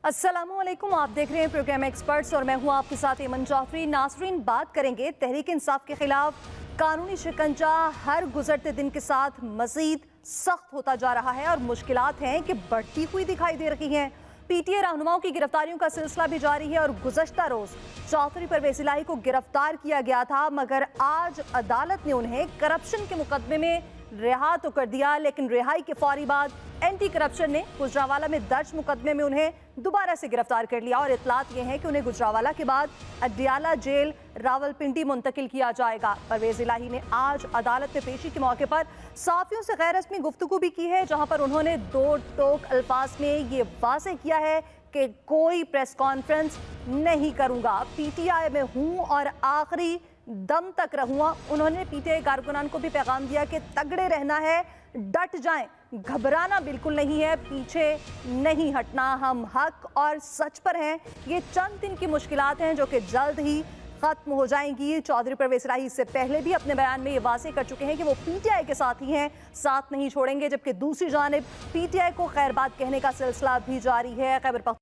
अस्सलामुअलैकुम, आप देख रहे हैं प्रोग्राम एक्सपर्ट्स और मैं हूं आपके साथ एमन जाफरी। नासरीन, बात करेंगे तहरीक इंसाफ के खिलाफ कानूनी शिकंजा हर गुजरते दिन के साथ मजीद सख्त होता जा रहा है और मुश्किलात हैं कि बढ़ती हुई दिखाई दे रही हैं। पीटीआई रहनुमाओं की गिरफ्तारियों का सिलसिला भी जारी है और गुज़श्ता रोज चौधरी परवेज इलाही को गिरफ्तार किया गया था, मगर आज अदालत ने उन्हें करप्शन के मुकदमे में रिहा तो कर दिया, लेकिन रिहाई के फौरी बाद एंटी करप्शन ने गुजरावाला में दर्ज मुकदमे में उन्हें दोबारा से गिरफ्तार कर लिया और इतलात ये है कि उन्हें गुजरावाला के बाद अडियाला जेल रावलपिंडी मुंतकिल किया जाएगा। परवेज इलाही ने आज अदालत में पेशी के मौके पर साफियों से गैर रस्मी गुफ्तगू भी की है, जहां पर उन्होंने दो टोक अल्फाज में ये वाज़ेह किया है कि कोई प्रेस कॉन्फ्रेंस नहीं करूंगा, पीटीआई में हूं और आखिरी दम तक रहूंगा। उन्होंने पीटीआई कारकुनान को भी पैगाम दिया कि तगड़े रहना है, डट जाएं, घबराना बिल्कुल नहीं है, पीछे नहीं हटना, हम हक और सच पर हैं। ये चंद दिन की मुश्किलात हैं जो कि जल्द ही खत्म हो जाएंगी। चौधरी परवेज इलाही इससे पहले भी अपने बयान में ये वाज़ेह कर चुके हैं कि वो पीटीआई के साथ ही हैं, साथ नहीं छोड़ेंगे, जबकि दूसरी जानिब पीटीआई को खैरबाद कहने का सिलसिला भी जारी है। खैबर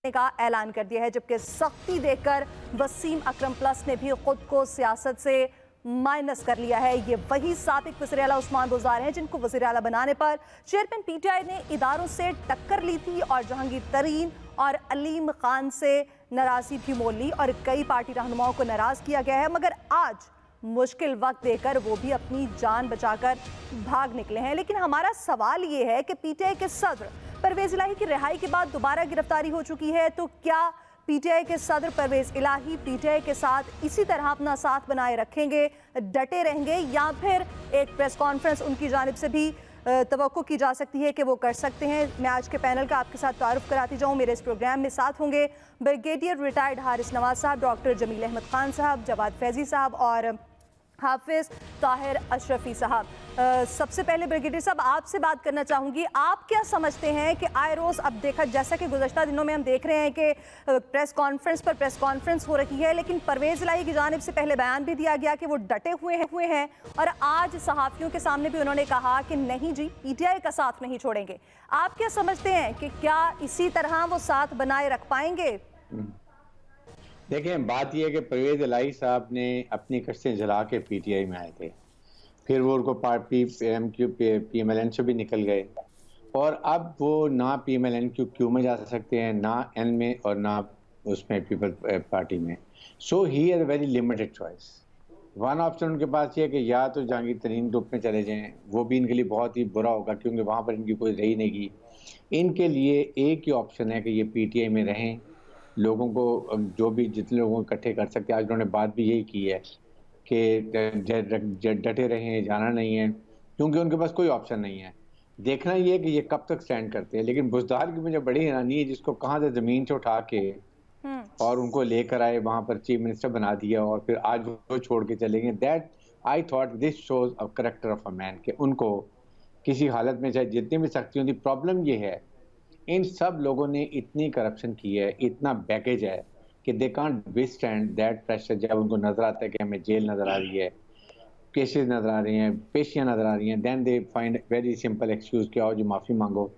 का ऐलान कर दिया है, जबकि सख्ती देखकर वसीम अकरम प्लस ने भी खुद को सियासत से माइनस कर लिया है। ये वही साबिक वज़ीर आला उस्मान बुज़दार हैं जिनको वज़ीर आला बनाने पर चेयरमैन पीटीआई ने इदारों से टक्कर ली थी और जहांगीर तरीन और अलीम खान से नाराज़गी भी मोल ली और कई पार्टी रहनुमाओं को नाराज़ किया गया है, मगर आज मुश्किल वक्त देकर वो भी अपनी जान बचाकर भाग निकले हैं। लेकिन हमारा सवाल ये है कि पीटीआई के सदर परवेज इलाही की रिहाई के बाद दोबारा गिरफ्तारी हो चुकी है, तो क्या पीटीआई के सदर परवेज इलाही पीटीआई के साथ इसी तरह अपना साथ बनाए रखेंगे, डटे रहेंगे, या फिर एक प्रेस कॉन्फ्रेंस उनकी जानिब से भी तवक्को की जा सकती है कि वो कर सकते हैं? मैं आज के पैनल का आपके साथ तारुफ कराती जाऊँ। मेरे इस प्रोग्राम में साथ होंगे ब्रिगेडियर रिटायर्ड हारिस नवाज साहब, डॉक्टर जमील अहमद खान साहब, जवाद फैजी साहब और हाफिज ताहिर अशरफी साहब। सबसे पहले ब्रिगेडियर साहब आपसे बात करना चाहूँगी, आप क्या समझते हैं कि आए रोज़ अब देखा, जैसा कि गुज़श्ता दिनों में हम देख रहे हैं कि प्रेस कॉन्फ्रेंस पर प्रेस कॉन्फ्रेंस हो रही है, लेकिन परवेज इलाही की जानिब से पहले बयान भी दिया गया कि वो डटे हुए हैं और आज सहाफ़ियों के सामने भी उन्होंने कहा कि नहीं जी, पीटीआई का साथ नहीं छोड़ेंगे। आप क्या समझते हैं कि क्या इसी तरह वो साथ बनाए रख पाएंगे? देखें, बात यह है कि परवेज इलाही साहब ने अपनी कश्तें जला के पीटीआई में आए थे, फिर वो उनको पार्टी पीएमएलएन से भी निकल गए और अब वो ना पीएमएलएन में जा सकते हैं, ना एन में और ना उसमें पीपल पार्टी में। So he has a very limited choice. One option उनके पास ये है कि या तो जहांगीर तरीन ग्रुप में चले जाएं, वो भी इनके लिए बहुत ही बुरा होगा क्योंकि वहाँ पर इनकी कोई रही नहीं की। इनके लिए एक ही ऑप्शन है कि ये पीटीआई में रहें, लोगों को जो भी जितने लोगों को इकट्ठे कर सकते हैं। आज उन्होंने बात भी यही की है कि डटे रहें, जाना नहीं है, क्योंकि उनके पास कोई ऑप्शन नहीं है। देखना ये है कि ये कब तक स्टैंड करते हैं। लेकिन बुज़दार की मुझे बड़ी हैरानी है, जिसको कहाँ से ज़मीन से उठा के और उनको लेकर आए, वहाँ पर चीफ मिनिस्टर बना दिया और फिर आज वो छोड़ के चले गए। That I thought this shows a character of a man, कि उनको किसी हालत में चाहे जितनी भी सख्ती होती। प्रॉब्लम ये है, इन सब लोगों ने इतनी करप्शन की है, इतना बैगेज है कि they can't withstand that pressure. जब उनको नजर आता है कि हमें जेल नजर आ रही है, केसेस नजर आ रही हैं, पेशियां नजर आ रही हैं, then they find very simple excuse कि आओ जी माफ़ी मांगो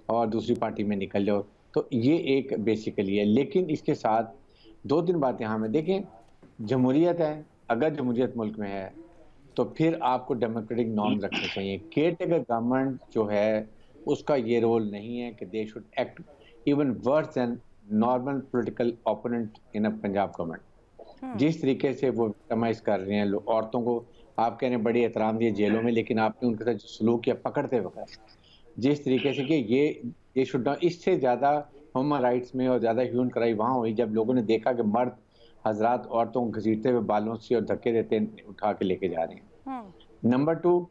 और दूसरी पार्टी में निकल जाओ। तो ये एक बेसिकली है। लेकिन इसके साथ दो तीन बातें यहाँ में देखें, जमहूरियत है, अगर जमहूरियत मुल्क में है तो फिर आपको डेमोक्रेटिक नॉर्म रखने चाहिए। केयर टेकर गवर्नमेंट जो है उसका ये रोल नहीं है कि they should act even worse than normal political opponent in a Punjab government. जिस तरीके से वो विक्टिमाइज कर रहे हैं औरतों को, आप कह रहे हैं बड़ी एहतराम दिए जेलों में, लेकिन आपने उनके साथ सलूक किया पकड़ते वक्त, जिस तरीके से कि ये शुड नॉट, इससे ज़्यादा ह्यूमन राइट्स में और ज़्यादा ह्यूमन कराई वहाँ हुई जब लोगों ने देखा कि मर्द हजरात औरतों को घसीटते हुए बालों से और धक्के देते उठा के लेके जा रहे हैं। नंबर 2,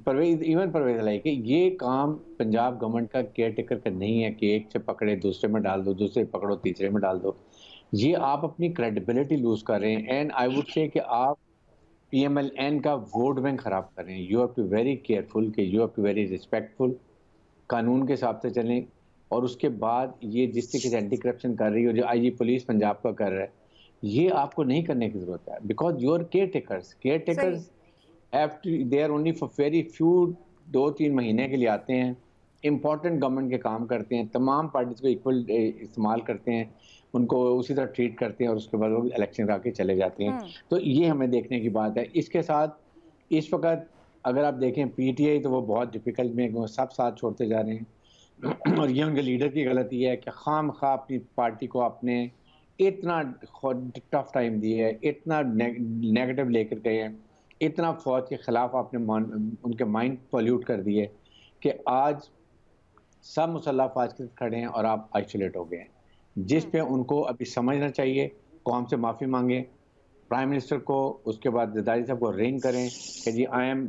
परवेज इलाही के ये काम पंजाब गवर्नमेंट का केयर टेकर का नहीं है कि एक से पकड़े दूसरे में डाल दो, दूसरे पकड़ो तीसरे में डाल दो। ये आप अपनी क्रेडिबिलिटी लूज कर रहे हैं एंड आई वुड से कि आप पीएमएलएन का वोट बैंक खराब कर रहे हैं। You have to very careful, कि you have to very respectful, कानून के हिसाब से चलें। और उसके बाद ये जिस तरीके से एंटी करप्शन कर रही है, जो आईजी पुलिस पंजाब का कर रहा है, ये आपको नहीं करने की जरूरत है, because your care takers have to, they are only for very few 2-3 महीने के लिए आते हैं, इम्पोर्टेंट गवर्नमेंट के काम करते हैं, तमाम पार्टीज को इक्वल इस्तेमाल करते हैं, उनको उसी तरह ट्रीट करते हैं और उसके बाद वो इलेक्शन करा के चले जाते हैं। तो ये हमें देखने की बात है। इसके साथ इस वक्त अगर आप देखें पीटीआई, तो वो बहुत डिफिकल्ट में, वो सब साथ छोड़ते जा रहे हैं और ये उनके लीडर की गलती है कि खामखा अपनी पार्टी को आपने इतना टफ टाइम दिया है, इतना नेगेटिव लेकर गए हैं, इतना फौज के खिलाफ आपने उनके माइंड पॉल्यूट कर दिए कि आज सब मुसल्लह अफवाज के खड़े हैं और आप आइसोलेट हो गए हैं, जिस पे उनको अभी समझना चाहिए, कौम से माफ़ी मांगे, प्राइम मिनिस्टर को, उसके बाद जरदारी साहब को रिंग करें कि जी I am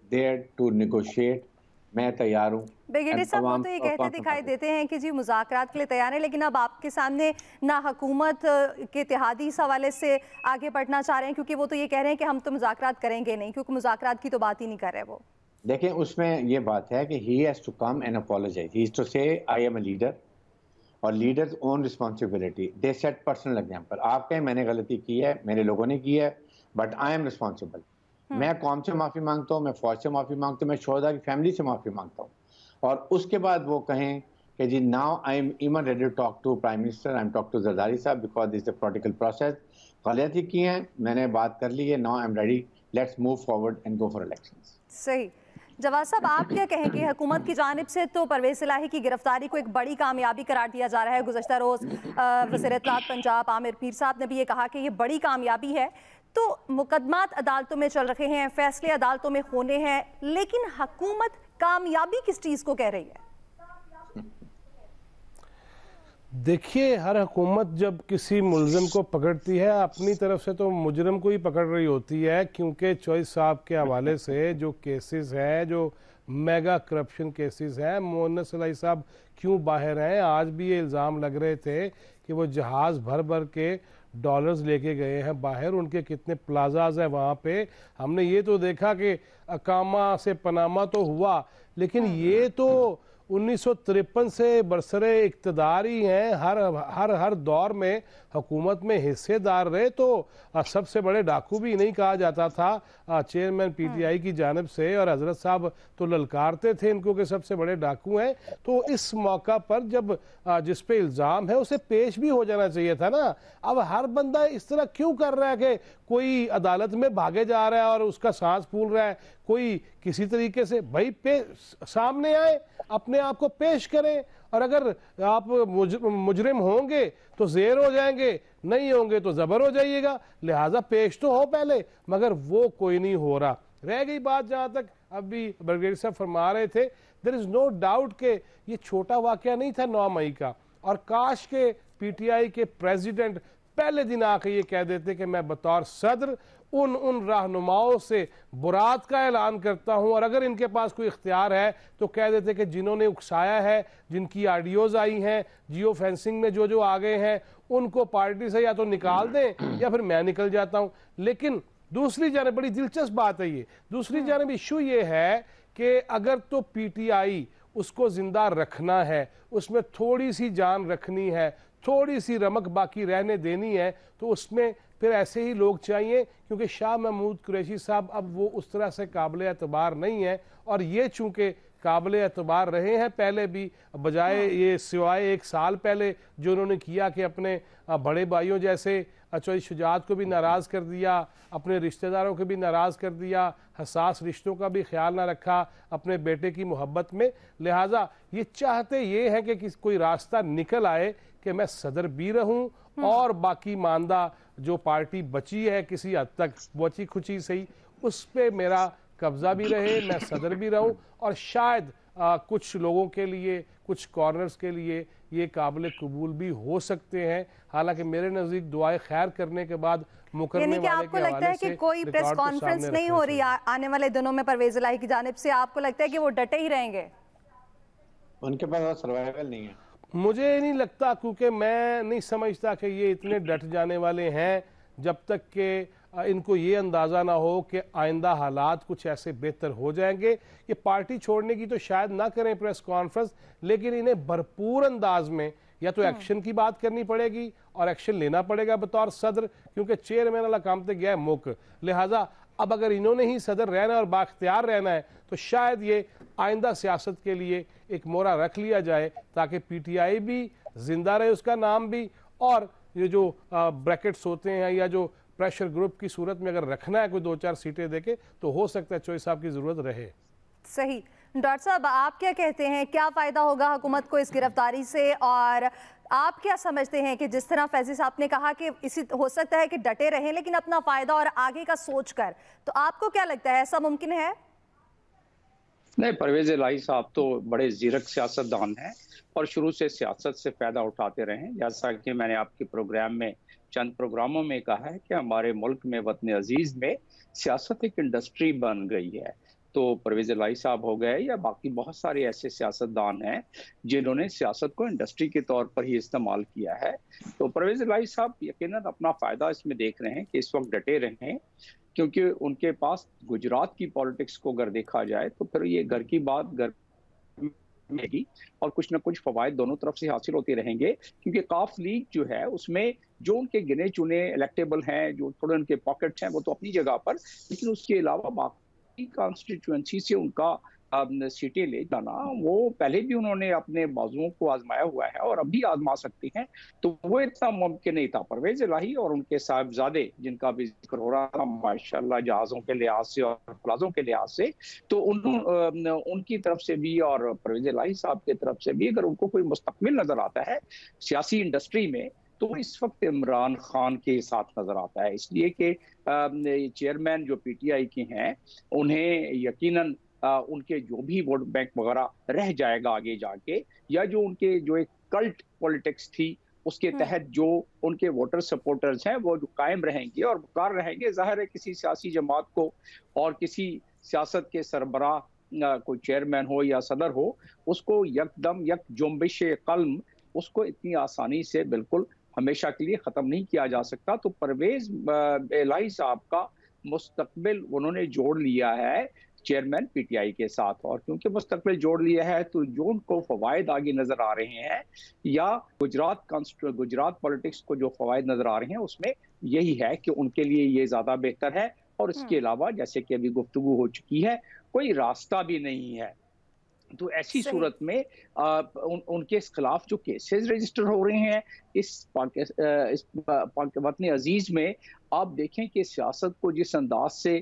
there to negotiate, मैं तैयार हूँ। ब्रिगेडियर साहब, वो तो ये कहते दिखाई देते हैं कि जी मुज़ाकरात के लिए तैयार हैं, लेकिन अब आपके सामने ना हुकूमत के इत्तेहादी इस हवाले से आगे बढ़ना चाह रहे हैं, क्योंकि वो तो ये कह रहे हैं कि हम तो मुज़ाकरात करेंगे नहीं, क्योंकि मुज़ाकरात की तो बात ही नहीं कर रहे वो। देखें, उसमें ये बात है कि he has to come and apologise, he is to say I am a leader, और leaders own responsibility, they set personal example. आप कहें मैंने गलती की है, मेरे लोगों ने की है, बट आई एम रिस्पॉन्सिबल। मैं कौम से माफ़ी मांगता हूँ, मैं फौज से माफ़ी मांगता हूँ, मैं शोहदा की फैमिली से माफ़ी मांगता हूँ, और उसके बाद वो कहें कि जी now I am even ready to talk to prime minister, I am talk to Zardari साहब because this the political process. गलती की है, मैंने बात कर ली है, now I am ready, let's move forward and go for elections. सही। जवाद साहब, आप क्या कहेंगे? हुकूमत की जानिब से तो परवेज़ इलाही की गिरफ्तारी को एक बड़ी कामयाबी करार दिया जा रहा है। गुज़श्ता रोज़ वज़ीर इत्तलात पंजाब आमिर पीर साहब ने भी ये कहा कि ये बड़ी कामयाबी है। तो मुकदमात अदालतों में चल रहे हैं, फैसले अदालतों में होने हैं, लेकिन हुकूमत कामयाबी किस चीज़ को कह रही है? देखिए, हर हुकूमत जब किसी मुलजिम को पकड़ती है, अपनी तरफ से तो मुजरिम को ही पकड़ रही होती है, क्योंकि चॉइस साहब के हवाले से जो केसेस हैं, जो मेगा करप्शन केसेस हैं, मोहन्नस सलाई साहब क्यों बाहर हैं? आज भी ये इल्ज़ाम लग रहे थे कि वो जहाज़ भर भर के डॉलर्स लेके गए हैं बाहर, उनके कितने प्लाजाज हैं वहाँ पे। हमने ये तो देखा कि अकामा से पनामा तो हुआ, लेकिन ये तो 1953 से बरसरे इक़्तिदार ही हैं, हर दौर में हुकूमत में हिस्सेदार रहे। तो सबसे बड़े डाकू भी नहीं कहा जाता था चेयरमैन पीटीआई की जानिब से, और हजरत साहब तो ललकारते थे इनको कि सबसे बड़े डाकू हैं। तो इस मौका पर जब जिस पे इल्ज़ाम है उसे पेश भी हो जाना चाहिए था ना। अब हर बंदा इस तरह क्यों कर रहा है कि कोई अदालत में भागे जा रहा है और उसका सांस फूल रहा है, कोई किसी तरीके से भाई सामने आए, अपने आप को पेश करें, और अगर आप मुजरिम होंगे तो ज़ेर हो जाएंगे, नहीं होंगे तो ज़बर हो जाइएगा, लिहाजा पेश तो हो पहले, मगर वो कोई नहीं हो रहा। रह गई बात जहाँ तक अभी ब्रिगेडियर साहब फरमा रहे थे, देयर इज़ नो डाउट के ये छोटा वाक़या नहीं था 9 मई का, और काश के पीटीआई के प्रेसिडेंट पहले दिन आके ये कह देते कि मैं बतौर सदर उन रहनुमाओं से बुरात का ऐलान करता हूं, और अगर इनके पास कोई इख्तियार है तो कह देते कि जिन्होंने उकसाया है, जिनकी ऑडियोज आई हैं, जियो फेंसिंग में जो आ गए हैं, उनको पार्टी से या तो निकाल दें या फिर मैं निकल जाता हूं। लेकिन दूसरी जानब बड़ी दिलचस्प बात है ये, दूसरी जानब इशू ये है कि अगर तो पीटीआई उसको जिंदा रखना है, उसमें थोड़ी सी जान रखनी है, थोड़ी सी रमक बाकी रहने देनी है, तो उसमें फिर ऐसे ही लोग चाहिए, क्योंकि शाह महमूद कुरैशी साहब अब वो उस तरह से काबिल एतबार नहीं है, और ये चूंकि काबिल एतबार रहे हैं पहले भी, बजाय ये सिवाय 1 साल पहले जो उन्होंने किया कि अपने बड़े भाइयों जैसे चौधरी शुजात को भी नाराज़ कर दिया, अपने रिश्तेदारों को भी नाराज़ कर दिया, हसास रिश्तों का भी ख्याल ना रखा अपने बेटे की मोहब्बत में। लिहाजा ये चाहते ये है कि कोई रास्ता निकल आए कि मैं सदर भी रहूं और बाकी मानदा जो पार्टी बची है किसी हद तक बची खुची सही, उस पे मेरा कब्जा भी रहे, मैं सदर भी रहूं, और शायद कुछ लोगों के लिए, कुछ कॉर्नर्स के लिए ये काबिल कबूल भी हो सकते हैं। हालांकि मेरे नज़दीक दुआए खैर करने के बाद मुकर्रमे वाले आपको लगता है कि कोई प्रेस कॉन्फ्रेंस नहीं हो रही आने वाले दिनों में परवेज़ इलाही की जानिब से? आपको लगता है कि वो डटे ही रहेंगे? उनके पास सर्वाइवल नहीं है। मुझे नहीं लगता, क्योंकि मैं नहीं समझता कि ये इतने डट जाने वाले हैं जब तक कि इनको ये अंदाज़ा ना हो कि आइंदा हालात कुछ ऐसे बेहतर हो जाएंगे। ये पार्टी छोड़ने की तो शायद ना करें प्रेस कॉन्फ्रेंस, लेकिन इन्हें भरपूर अंदाज में या तो एक्शन की बात करनी पड़ेगी और एक्शन लेना पड़ेगा बतौर सदर, क्योंकि चेयरमैन वाला काम तो गया है मुक। लिहाजा अब अगर इन्होंने ही सदर रहना और बाख्तियार रहना है तो शायद ये आइंदा सियासत के लिए एक मोहरा रख लिया जाए ताकि पीटीआई भी जिंदा रहे, उसका नाम भी, और ये जो ब्रैकेट्स होते हैं या जो प्रेशर ग्रुप की सूरत में अगर रखना है कोई 2-4 सीटें देके तो हो सकता है चोई साहब की जरूरत रहे। सही। डॉक्टर साहब, आप क्या कहते हैं, क्या फायदा होगा हुकूमत को इस गिरफ्तारी से, और आप क्या समझते हैं कि जिस तरह फैजी साहब ने कहा कि इसी हो सकता है कि डटे रहें लेकिन अपना फायदा और आगे का सोच कर, तो आपको क्या लगता है ऐसा मुमकिन है? नहीं, परवेज इलाही साहब तो बड़े जीरक सियासतदान हैं और शुरू से सियासत से फायदा उठाते रहे। जैसा कि मैंने आपके प्रोग्राम में चंद प्रोग्रामों में कहा है कि हमारे मुल्क में वतन अजीज में सियासत एक इंडस्ट्री बन गई है। तो परवेज इलाही साहब हो गए या बाकी बहुत सारे ऐसे सियासतदान हैं जिन्होंने सियासत को इंडस्ट्री के तौर पर ही इस्तेमाल किया है। तो परवेज इलाही साहब यकीनन अपना फायदा इसमें देख रहे हैं कि इस वक्त डटे रहें, क्योंकि उनके पास गुजरात की पॉलिटिक्स को अगर देखा जाए तो फिर ये घर की बात घर में ही, और कुछ ना कुछ फवायद दोनों तरफ से हासिल होते रहेंगे। क्योंकि काफ लीग जो है उसमें जो उनके गिने चुने इलेक्टेबल हैं, जो थोड़े उनके पॉकेट्स हैं, वो तो अपनी जगह पर, लेकिन उसके अलावा बाकी कॉन्स्टिट्यूएंसी से उनका सीटें ले जाना, वो पहले भी उन्होंने अपने बाजुओं को आजमाया हुआ है और अभी आजमा सकती हैं। तो वो इतना मुमकिन नहीं था। परवेज इलाही और उनके साहिबजादे जिनका भी जिक्र हो रहा था माशाल्लाह, जहाजों के लिहाज से और प्लाजों के लिहाज से, तो उनकी तरफ से भी और परवेज इलाही साहब की तरफ से भी अगर उनको कोई मुस्तकबिल नजर आता है सियासी इंडस्ट्री में तो इस वक्त इमरान खान के साथ नजर आता है। इसलिए कि चेयरमैन जो पीटीआई के हैं उन्हें यकीनन उनके जो भी वोट बैंक वगैरह रह जाएगा आगे जाके, या जो उनके जो एक कल्ट पॉलिटिक्स थी उसके तहत जो उनके वोटर सपोर्टर्स हैं वो जो कायम रहेंगे और बरकरार रहेंगे। जाहिर है किसी सियासी जमात को और किसी सियासत के सरबराह कोई चेयरमैन हो या सदर हो, उसको यकदम यक जुम्बिश कल्म उसको इतनी आसानी से बिल्कुल हमेशा के लिए खत्म नहीं किया जा सकता। तो परवेज इलाही साहब का मुस्तकबिल उन्होंने जोड़ लिया है चेयरमैन पीटीआई के साथ, और क्योंकि मुस्तकबिल जोड़ लिया है तो जो उनको फवायद आगे नजर आ रहे हैं या गुजरात पॉलिटिक्स को जो फवायद नजर आ रहे हैं उसमें यही है कि उनके लिए ये ज्यादा बेहतर है। और इसके अलावा जैसे कि अभी गुफ्तगू हो चुकी है, कोई रास्ता भी नहीं है। तो ऐसी सूरत में उनके खिलाफ जो केसेस रजिस्टर हो रहे हैं इस वतन अजीज में, आप देखें कि सियासत को जिस अंदाज से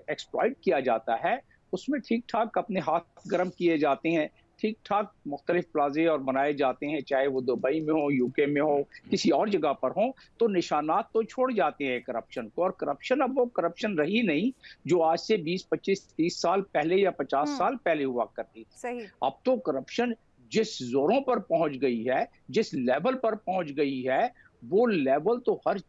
एक्सप्लॉइट किया जाता है उसमें ठीक ठाक अपने हाथ गर्म किए जाते हैं, ठीक ठाक मुख्तलिफ प्लाजे और बनाए जाते हैं, चाहे वो दुबई में हो, यूके में हो, किसी और जगह पर हो, तो निशानात तो छोड़ जाते हैं करप्शन को। और करप्शन अब वो करप्शन रही नहीं जो आज से 20, 25, 30 साल पहले या 50 साल पहले हुआ करती थी। अब तो करप्शन जिस जोरों पर पहुंच गई है, जिस लेवल पर पहुंच गई है, वो लेवल तो हर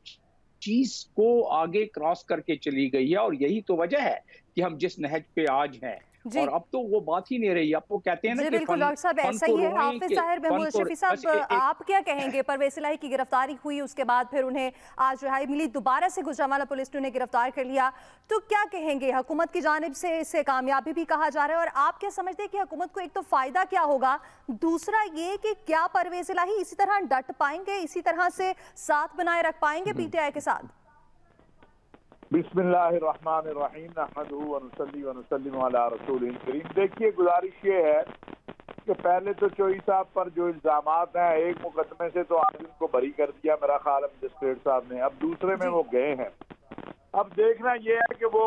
चीज को आगे क्रॉस करके चली गई है। और यही तो वजह है कि हम जिस नहज पे आज हैं, और अब तो वो बात ही नहीं रही। अब वो कहते हैं ना कि बिल्कुल डॉक्टर साहब ऐसा ही है। हाफिज ताहिर महमूद अशरफी साहब, आप क्या कहेंगे? परवेज इलाही की गिरफ्तारी हुई, उसके बाद फिर उन्हें आज रिहाई मिली, दोबारा से गुजरांवाला पुलिस ने उन्हें गिरफ्तार कर लिया, तो क्या कहेंगे? हुकूमत की जानिब से इसे कामयाबी भी कहा जा रहा है, और आप क्या समझते हैं कि हुकूमत को एक तो फायदा क्या होगा, दूसरा ये कि क्या परवेज इलाही इसी तरह डट पाएंगे, इसी तरह से साथ बनाए रख पाएंगे पीटीआई के साथ? बिस्मिल्लाहिर्रहमानिर्रहीम नहमदुहु व नुसल्ली व नुसल्लिमु अला रसूलिल करीम। देखिए, गुजारिश ये है कि पहले तो चोई साहब पर जो इल्जामात हैं, एक मुकदमे से तो आज उनको बरी कर दिया मेरा ख्याल है मजिस्ट्रेट साहब ने, अब दूसरे में वो गए हैं। अब देखना ये है कि वो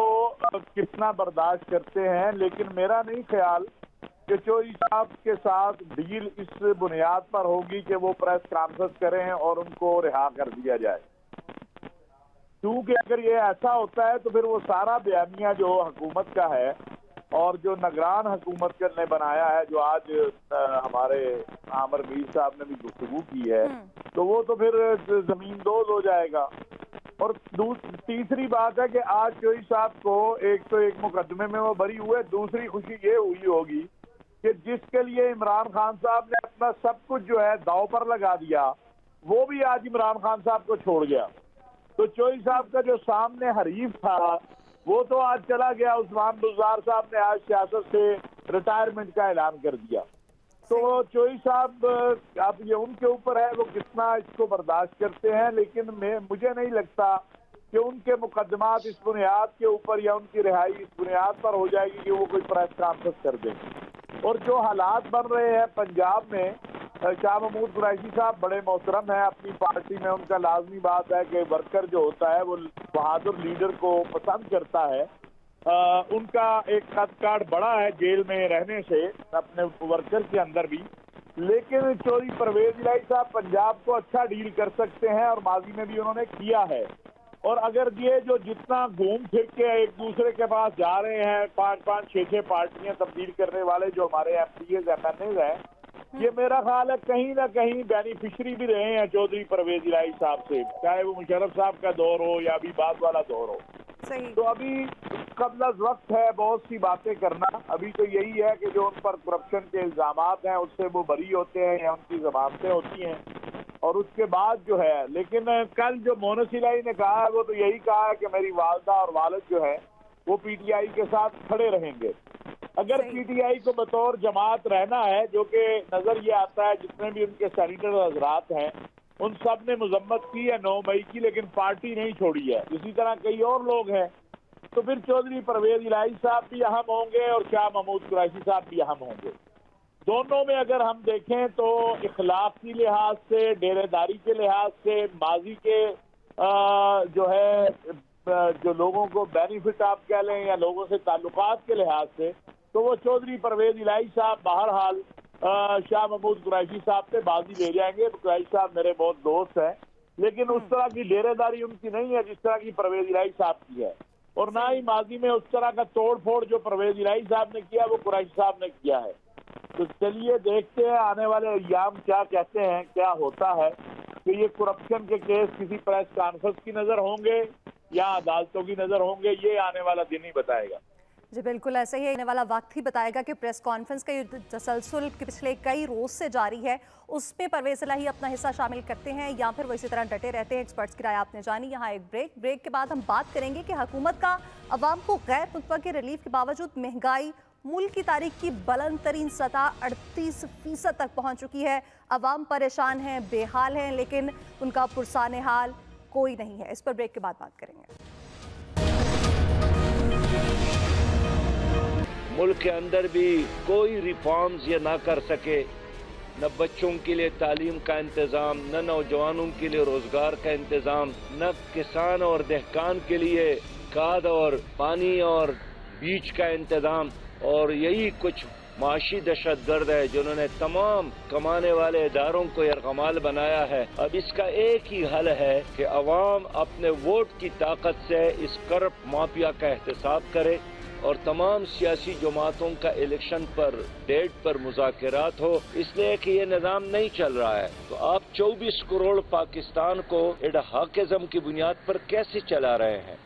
कितना बर्दाश्त करते हैं, लेकिन मेरा नहीं ख्याल कि चोई साहब के साथ डील इस बुनियाद पर होगी कि वो प्रेस कॉन्फ्रेंस करें और उनको रिहा कर दिया जाए। क्योंकि अगर ये ऐसा होता है तो फिर वो सारा बयानिया जो हुकूमत का है और जो निगरान हुकूमत ने बनाया है, जो आज हमारे आमिर मीर साहब ने भी गुफ्तगू की है, तो वो तो फिर जमीन दोज हो जाएगा। और तीसरी बात है कि आज चोई साहब को एक तो एक मुकदमे में वो बरी हुए, दूसरी खुशी ये हुई होगी कि जिसके लिए इमरान खान साहब ने अपना सब कुछ जो है दाव पर लगा दिया, वो भी आज इमरान खान साहब को छोड़ गया। तो चोई साहब का जो सामने हरीफ था वो तो आज चला गया। उस्मान बुज़दार साहब ने आज सियासत से रिटायरमेंट का ऐलान कर दिया। तो चोई साहब अब ये उनके ऊपर है वो कितना इसको बर्दाश्त करते हैं, लेकिन मुझे नहीं लगता कि उनके मुकदमात इस बुनियाद के ऊपर या उनकी रिहाई इस बुनियाद पर हो जाएगी कि वो कोई प्रेस कॉन्फ्रेंस कर देंगे। और जो हालात बन रहे हैं पंजाब में, शाह महमूद कुरैशी साहब बड़े मोहतरम हैं अपनी पार्टी में, उनका लाजमी बात है कि वर्कर जो होता है वो बहादुर लीडर को पसंद करता है। उनका एक कद काठ बड़ा है जेल में रहने से अपने वर्कर के अंदर भी, लेकिन चौधरी परवेज इलाही साहब पंजाब को अच्छा डील कर सकते हैं और माजी में भी उन्होंने किया है। और अगर ये जो जितना घूम फिर के एक दूसरे के पास जा रहे हैं, 5-5, 6-6 पार्टियां तब्दील करने वाले जो हमारे MPs MNAs हैं, ये मेरा ख्याल है कहीं ना कहीं बेनिफिशरी भी रहे हैं चौधरी परवेज इलाही साहब से, चाहे वो मुशर्रफ साहब का दौर हो या अभी बाद वाला दौर हो। सही। तो अभी कबल वक्त है बहुत सी बातें करना। अभी तो यही है कि जो उन पर करप्शन के इल्जामात हैं उससे वो बरी होते हैं या उनकी जमानतें होती हैं, और उसके बाद जो है, लेकिन कल जो मोनस इलाही ने कहा है वो तो यही कहा है कि मेरी वालदा और वालिद जो है वो PTI के साथ खड़े रहेंगे। अगर PTI को बतौर जमात रहना है, जो कि नजर ये आता है जितने भी उनके सेनेटर हजरात हैं उन सब ने मजम्मत की है 9 मई की, लेकिन पार्टी नहीं छोड़ी है, इसी तरह कई और लोग हैं, तो फिर चौधरी परवेज इलाही साहब भी अहम होंगे और शाह महमूद कुरैशी साहब भी अहम होंगे। दोनों में अगर हम देखें तो इखलाकी लिहाज से, डेरेदारी के लिहाज से, माजी के जो है जो लोगों को बेनिफिट आप कह लें या लोगों से ताल्लुकात के लिहाज से, तो वो चौधरी परवेज इलाही साहब बहरहाल शाह महमूद कुरैशी साहब से बाजी ले जाएंगे। कुरैशी साहब मेरे बहुत दोस्त हैं, लेकिन उस तरह की डेरेदारी उनकी नहीं है जिस तरह की परवेज इलाही साहब की है, और ना ही माजी में उस तरह का तोड़ फोड़ जो परवेज इलाही साहब ने किया वो कुरैशी साहब ने किया है। तो चलिए देखते हैं आने वाले अय्याम क्या कहते हैं, क्या होता है, कि ये करप्शन के केस किसी प्रेस कॉन्फ्रेंस की नजर होंगे या अदालतों की नजर होंगे, ये आने वाला दिन ही बताएगा। जी बिल्कुल ऐसा ही, आने वाला वक्त ही बताएगा कि प्रेस कॉन्फ्रेंस का ये तसलसल पिछले कई रोज से जारी है, उसमें परवेज इलाही अपना हिस्सा शामिल करते हैं या फिर वो इसी तरह डटे रहते हैं। एक्सपर्ट्स की राय आपने जानी। यहाँ एक ब्रेक के बाद हम बात करेंगे कि हुकूमत का अवाम को गैर मुतवक्किल रिलीफ के बावजूद महंगाई मुल्क की तारीख की बुलंद तरीन सतह 38% तक पहुंच चुकी है। अवाम परेशान है, बेहाल है, लेकिन उनका पुरसाने हाल कोई नहीं है। इस पर ब्रेक के बाद बात करेंगे। मुल्क के अंदर भी कोई रिफॉर्म्स ये ना कर सके, न बच्चों के लिए तालीम का इंतज़ाम, न नौजवानों के लिए रोजगार का इंतज़ाम, न किसान और दहकान के लिए खाद और पानी और बीज का इंतज़ाम, और यही कुछ माशी दहशत गर्द है जिन्होंने तमाम कमाने वाले इदारों को यरगमाल बनाया है। अब इसका एक ही हल है कि अवाम अपने वोट की ताकत से इस करप्ट माफिया का एहतसाब करे और तमाम सियासी जमातों का इलेक्शन पर डेट पर मुज़ाकरात हो, इसलिए कि ये निज़ाम नहीं चल रहा है। तो आप 24 करोड़ पाकिस्तान को इडहाकिज़म की बुनियाद पर कैसे चला रहे हैं?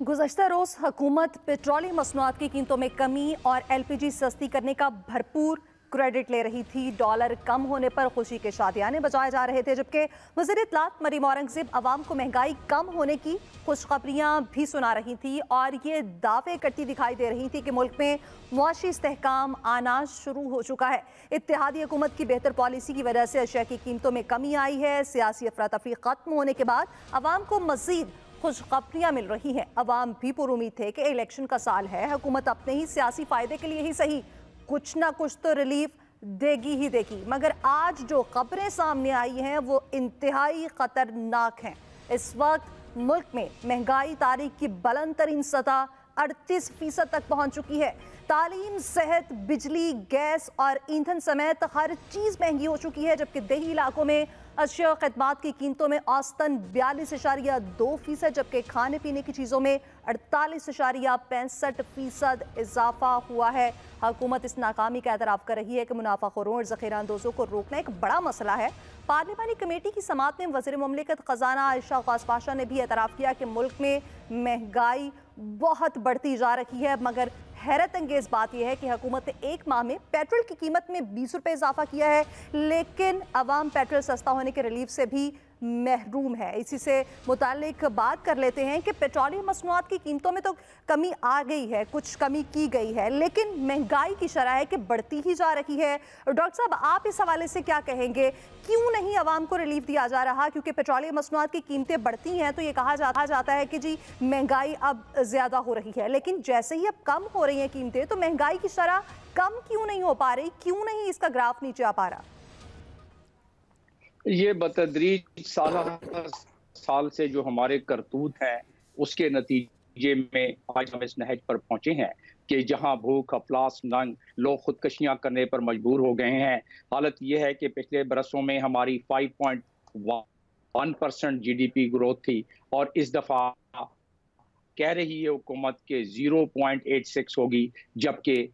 गुज़श्ता रोज़ हुकूमत पेट्रोलियम मसनूआत की कीमतों में कमी और LPG सस्ती करने का भरपूर क्रेडिट ले रही थी। डॉलर कम होने पर खुशी के शादियाने बजाए जा रहे थे, जबकि वज़ीर इत्तलात मरीम औरंगज़ेब अवाम को महंगाई कम होने की खुशखबरियाँ भी सुना रही थी और ये दावे करती दिखाई दे रही थी कि मुल्क में मुआशी इस्तेहकाम आना शुरू हो चुका है। इत्तेहादी हुकूमत की बेहतर पॉलिसी की वजह से अशिया की कीमतों में कमी आई है। सियासी अफरा तफरी खत्म होने के बाद अवाम को मज़ीद खुशखबरियाँ मिल रही हैं। अवाम भी पुरुमीद थे कि इलेक्शन का साल है, हुकूमत अपने ही सियासी फायदे के लिए ही सही कुछ ना कुछ तो रिलीफ देगी ही देगी, मगर आज जो खबरें सामने आई हैं वो इंतहाई खतरनाक हैं। इस वक्त मुल्क में महंगाई तारीख की बुलंद तरीन सतह 38% तक पहुंच चुकी है। तालीम, सेहत, बिजली, गैस और ईंधन समेत हर चीज़ महंगी हो चुकी है, जबकि देही इलाकों में अशिया और खदमात की कीमतों में औसतन 42.2%, जबकि खाने पीने की चीज़ों में 48.65% इजाफा हुआ है। हुकूमत इस नाकामी का एतराफ़ कर रही है कि मुनाफाखोरों और ज़ख़ीरा अंदोज़ों को रोकना एक बड़ा मसला है। पार्लिमानी कमेटी की समाअत में वज़ीर मुमलिकत ख़जाना आयशा ग़ाज़ पाशा ने भी एतराफ़ किया कि मुल्क में महंगाई बहुत बढ़ती जा रही है, मगर हैरत अंगेज़ बात यह है कि हुकूमत ने एक माह में पेट्रोल की कीमत में 20 रुपये इजाफा किया है, लेकिन अवाम पेट्रोल सस्ता होने के रिलीफ से भी महरूम है। इसी से मुताल्लिक बात कर लेते हैं कि पेट्रोलियम मसनूआत की कीमतों में तो कमी आ गई है, कुछ कमी की गई है, लेकिन महंगाई की शरह है कि बढ़ती ही जा रही है। डॉक्टर साहब, आप इस हवाले से क्या कहेंगे? क्यों नहीं आवाम को रिलीफ दिया जा रहा? क्योंकि पेट्रोलियम मसनूआत की कीमतें बढ़ती हैं तो ये कहा जाता है कि जी महंगाई अब ज़्यादा हो रही है, लेकिन जैसे ही अब कम हो रही हैं कीमतें तो महंगाई की शरह कम क्यों नहीं हो पा रही? क्यों नहीं इसका ग्राफ नीचे आ पा रहा? ये बतदरीज साल से जो हमारे करतूत हैं उसके नतीजे में आज हम इस नहज पर पहुंचे हैं कि जहां भूख, अफलास, नंग, लोग खुदकशियां करने पर मजबूर हो गए हैं। हालत यह है कि पिछले बरसों में हमारी 5.1% GDP ग्रोथ थी और इस दफा कह रही है हुकूमत के 0.86 होगी, जबकि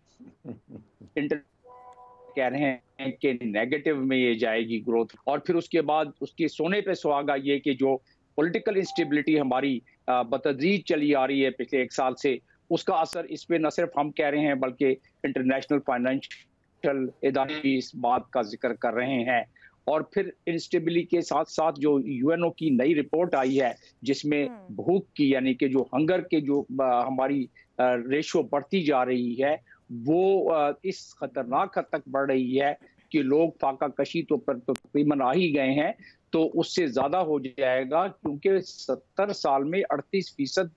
कह रहे हैं कि नेगेटिव में ये जाएगी ग्रोथ। और फिर उसके बाद उसके सोने पे सुहागा ये कि जो पॉलिटिकल इंस्टेबिलिटी हमारी बतदरीज चली आ रही है पिछले 1 साल से, उसका असर इस पे न सिर्फ हम कह रहे हैं बल्कि इंटरनेशनल फाइनेंशियल इदारे भी इस बात का जिक्र कर रहे हैं। और फिर इंस्टेबिलिटी के साथ साथ जो यूएनओ की नई रिपोर्ट आई है जिसमें भूख की यानी कि जो हंगर के जो हमारी रेशो बढ़ती जा रही है वो इस खतरनाक हद तक बढ़ रही है कि लोग फाका कशी तो तकरीबन आ ही गए हैं, तो उससे ज्यादा हो जाएगा क्योंकि 70 साल में 38%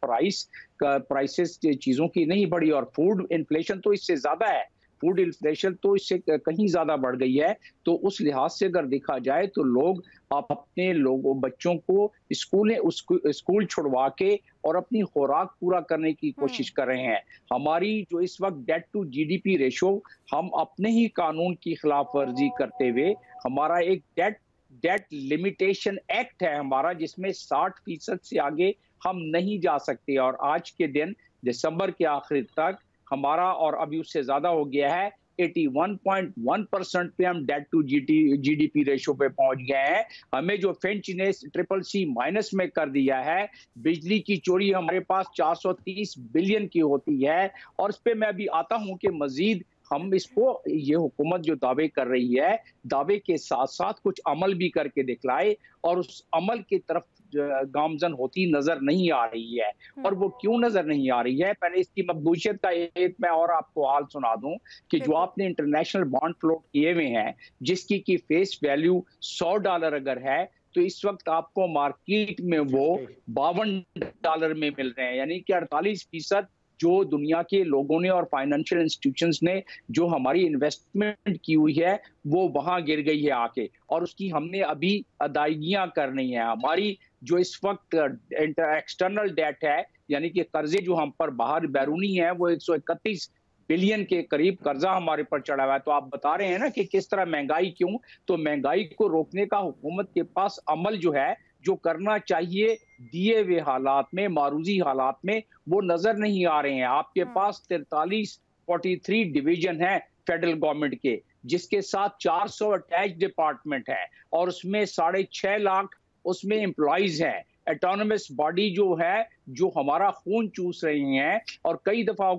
प्राइसेस चीजों की नहीं बढ़ी और फूड इन्फ्लेशन तो इससे ज्यादा है। फूड इन्फ्लेशन तो इससे कहीं ज्यादा बढ़ गई है। तो उस लिहाज से अगर देखा जाए तो लोग अपने बच्चों को स्कूल छुड़वा के और अपनी खुराक पूरा करने की कोशिश कर रहे हैं। हमारी जो इस वक्त डेट टू GDP रेशो, हम अपने ही कानून की खिलाफ वर्जी करते हुए हमारा एक डेट लिमिटेशन एक्ट है हमारा, जिसमें 60% से आगे हम नहीं जा सकते। और आज के दिन दिसंबर के आखिर तक हमारा, और अभी उससे ज्यादा हो गया है, 81.1% पे हम डेट टू GDP रेशो पे पहुंच गए हैं। हमें जो फिंच ने CCC- में कर दिया है, बिजली की चोरी हमारे पास 430 बिलियन की होती है। और इस पे मैं अभी आता हूं कि मजीद हम इसको, ये हुकूमत जो दावे कर रही है, दावे के साथ साथ कुछ अमल भी करके दिखलाए, और उस अमल की तरफ गामजन होती नजर नहीं आ रही है। और वो क्यों नजर नहीं आ रही है, पहले इसकी मकबूलियत का एक मैं और आपको हाल सुना दूं कि जो आपने इंटरनेशनल बॉन्ड फ्लोट किए हुए हैं जिसकी की फेस वैल्यू $100 अगर है, तो इस वक्त आपको मार्केट में वो $52 में मिल रहे हैं, यानी कि 48% जो दुनिया के लोगों ने और फाइनेंशियल इंस्टीट्यूशंस ने जो हमारी इन्वेस्टमेंट की हुई है वो वहां गिर गई है आके, और उसकी हमने अभी अदायगियां करनी है। हमारी जो इस वक्त एक्सटर्नल डेट है यानी कि कर्जे जो हम पर बाहर बैरूनी है वो 131 बिलियन के करीब कर्जा हमारे पर चढ़ा हुआ है। तो आप बता रहे हैं ना कि किस तरह महंगाई क्यों, तो महंगाई को रोकने का हुकूमत के पास अमल जो है, जो करना चाहिए दिए हुए हालात में, मारूजी हालात में, वो नजर नहीं आ रहे हैं। आपके पास 43 डिवीजन है फेडरल गवर्नमेंट के, जिसके साथ 400 अटैच डिपार्टमेंट है और उसमें 6.5 लाख उसमें एम्प्लॉइज हैं। ऑटोनमस बॉडी जो है, जो हमारा खून चूस रही हैं, और कई दफा